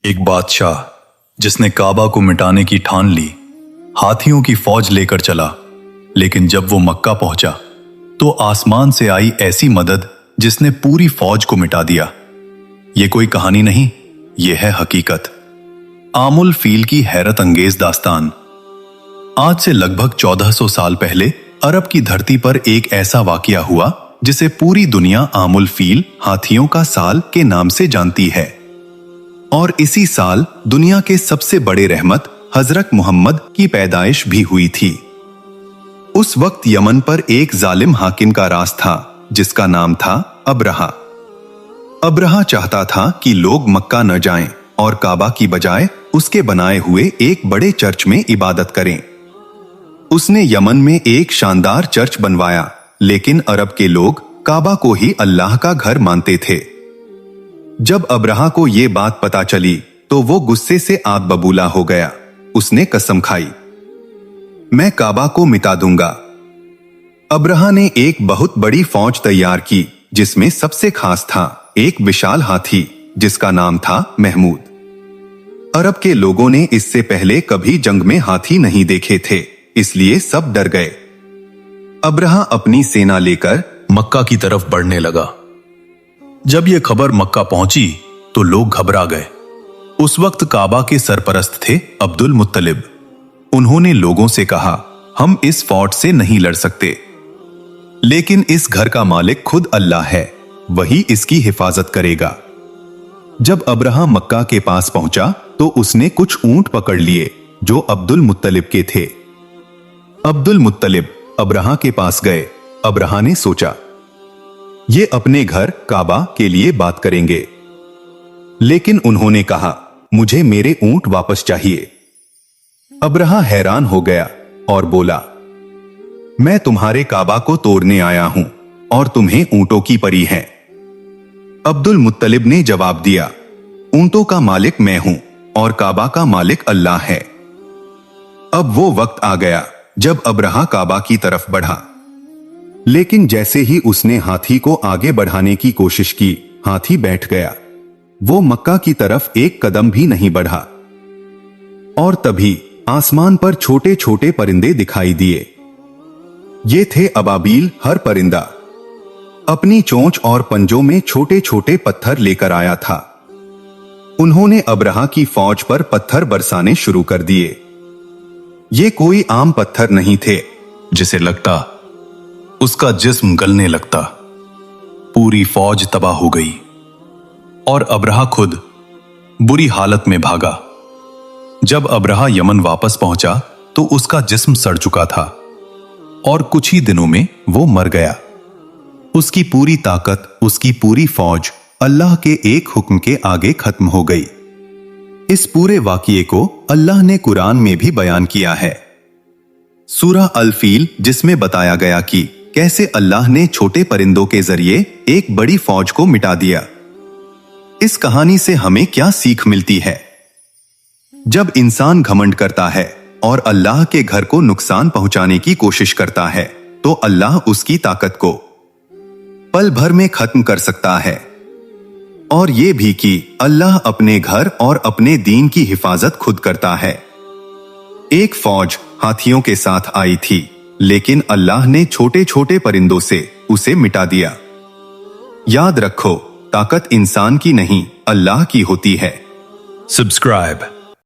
एक बादशाह जिसने काबा को मिटाने की ठान ली, हाथियों की फौज लेकर चला। लेकिन जब वो मक्का पहुंचा तो आसमान से आई ऐसी मदद जिसने पूरी फौज को मिटा दिया। ये कोई कहानी नहीं, ये है हकीकत। आमुल फील की हैरत अंगेज दास्तान। आज से लगभग 1400 साल पहले अरब की धरती पर एक ऐसा वाकया हुआ जिसे पूरी दुनिया आमुल फील, हाथियों का साल के नाम से जानती है। और इसी साल दुनिया के सबसे बड़े रहमत हजरत मोहम्मद की पैदाइश भी हुई थी। उस वक्त यमन पर एक जालिम हाकिम का राज था जिसका नाम था अब्रहा। अब्रहा चाहता था कि लोग मक्का न जाएं और काबा की बजाय उसके बनाए हुए एक बड़े चर्च में इबादत करें। उसने यमन में एक शानदार चर्च बनवाया, लेकिन अरब के लोग काबा को ही अल्लाह का घर मानते थे। जब अब्रहा को यह बात पता चली तो वो गुस्से से आग बबूला हो गया। उसने कसम खाई, मैं काबा को मिटा दूंगा। अब्रहा ने एक बहुत बड़ी फौज तैयार की जिसमें सबसे खास था एक विशाल हाथी जिसका नाम था महमूद। अरब के लोगों ने इससे पहले कभी जंग में हाथी नहीं देखे थे, इसलिए सब डर गए। अब्रहा अपनी सेना लेकर मक्का की तरफ बढ़ने लगा। जब यह खबर मक्का पहुंची तो लोग घबरा गए। उस वक्त काबा के सरपरस्त थे अब्दुल मुत्तलिब। उन्होंने लोगों से कहा, हम इस फोर्ट से नहीं लड़ सकते, लेकिन इस घर का मालिक खुद अल्लाह है, वही इसकी हिफाजत करेगा। जब अब्रहा मक्का के पास पहुंचा तो उसने कुछ ऊंट पकड़ लिए जो अब्दुल मुत्तलिब के थे। अब्दुल मुत्तलिब अब्रहा के पास गए। अब्रहा ने सोचा, ये अपने घर काबा के लिए बात करेंगे, लेकिन उन्होंने कहा, मुझे मेरे ऊंट वापस चाहिए। अब्रहा हैरान हो गया और बोला, मैं तुम्हारे काबा को तोड़ने आया हूं और तुम्हें ऊंटों की परी है। अब्दुल मुत्तलिब ने जवाब दिया, ऊंटों का मालिक मैं हूं और काबा का मालिक अल्लाह है। अब वो वक्त आ गया जब अब्रहा काबा की तरफ बढ़ा, लेकिन जैसे ही उसने हाथी को आगे बढ़ाने की कोशिश की, हाथी बैठ गया। वो मक्का की तरफ एक कदम भी नहीं बढ़ा। और तभी आसमान पर छोटे छोटे परिंदे दिखाई दिए। ये थे अबाबील। हर परिंदा अपनी चोंच और पंजों में छोटे छोटे पत्थर लेकर आया था। उन्होंने अब्रहा की फौज पर पत्थर बरसाने शुरू कर दिए। ये कोई आम पत्थर नहीं थे, जिसे लगता उसका जिस्म गलने लगता। पूरी फौज तबाह हो गई और अब्रहा खुद बुरी हालत में भागा। जब अब्रहा यमन वापस पहुंचा तो उसका जिस्म सड़ चुका था और कुछ ही दिनों में वो मर गया। उसकी पूरी ताकत, उसकी पूरी फौज अल्लाह के एक हुक्म के आगे खत्म हो गई। इस पूरे वाकये को अल्लाह ने कुरान में भी बयान किया है, सूरह अल फील, जिसमें बताया गया कि कैसे अल्लाह ने छोटे परिंदों के जरिए एक बड़ी फौज को मिटा दिया। इस कहानी से हमें क्या सीख मिलती है? जब इंसान घमंड करता है और अल्लाह के घर को नुकसान पहुंचाने की कोशिश करता है तो अल्लाह उसकी ताकत को पल भर में खत्म कर सकता है। और यह भी कि अल्लाह अपने घर और अपने दीन की हिफाजत खुद करता है। एक फौज हाथियों के साथ आई थी, लेकिन अल्लाह ने छोटे छोटे परिंदों से उसे मिटा दिया। याद रखो, ताकत इंसान की नहीं, अल्लाह की होती है। सब्सक्राइब।